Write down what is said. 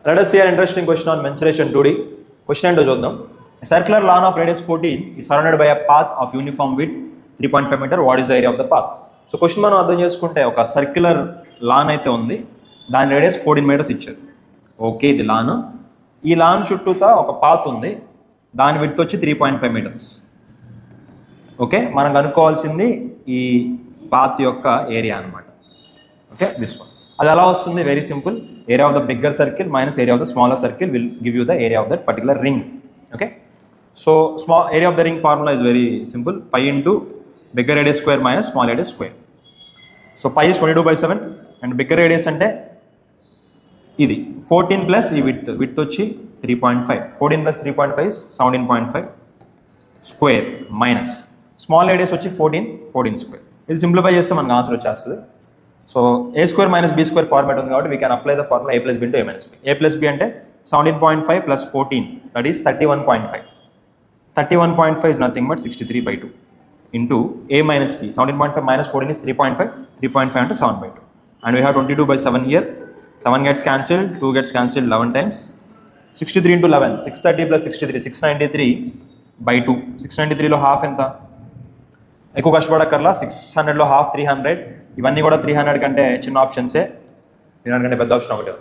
Let us see an interesting question on mensuration 2D. Question ఏంటో చూద్దాం. A circular lawn of radius 14 is surrounded by a path of uniform width 3.5 meter. What is the area of the path? So question మనం అర్థం చేసుకుంటే ఒక circular lawn అయితే ఉంది, దాని radius 14 metres ఇచ్చారు. ఓకే, ఇది లాన్. ఈ లాన్ చుట్టూతా ఒక పాత్ ఉంది, దాని విడ్త్ వచ్చి 3.5 మీటర్స్. ఓకే, మనం కనుక్కోవాల్సింది ఈ పాత్ యొక్క ఏరియా అనమాట. Okay, this one. అది ఎలా వస్తుంది? Very simple. Area of the bigger circle minus area of the smaller circle will give you the area of that particular ring. Okay, so small area of the ring formula is very simple. Pi into bigger radius square minus small radius square. So pi is 22/7 and bigger radius అంటే ఇది 14 plus ఈ width వచ్చి 3.5. 14 plus 3.5 is 17.5 square minus small radius వచ్చి 14 square. ఇది simplify చేస్తే మనకు answer వచ్చేస్తుంది. So A square minus B square format ఉంది కాబట్టి we can apply the formula A plus B into A minus B. A plus B అంటే 17.5 plus 14 that is 31.5. 31.5 is nothing but 63/2 into A minus B. 17.5 minus 14 is 3.5. 3.5 అంటే 7/2. And we have 22/7 here. 7 gets cancelled, 2 gets cancelled 11 times. 63 into 11, 630 plus 63, 693/2. 693లో half ఎంత? ఎక్కువ కష్టపడక్కర్లా. 600లో half 300. ఇవన్నీ కూడా 300 కంటే చిన్న ఆప్షన్సే, 300 కంటే పెద్ద ఆప్షన్ ఒకటి.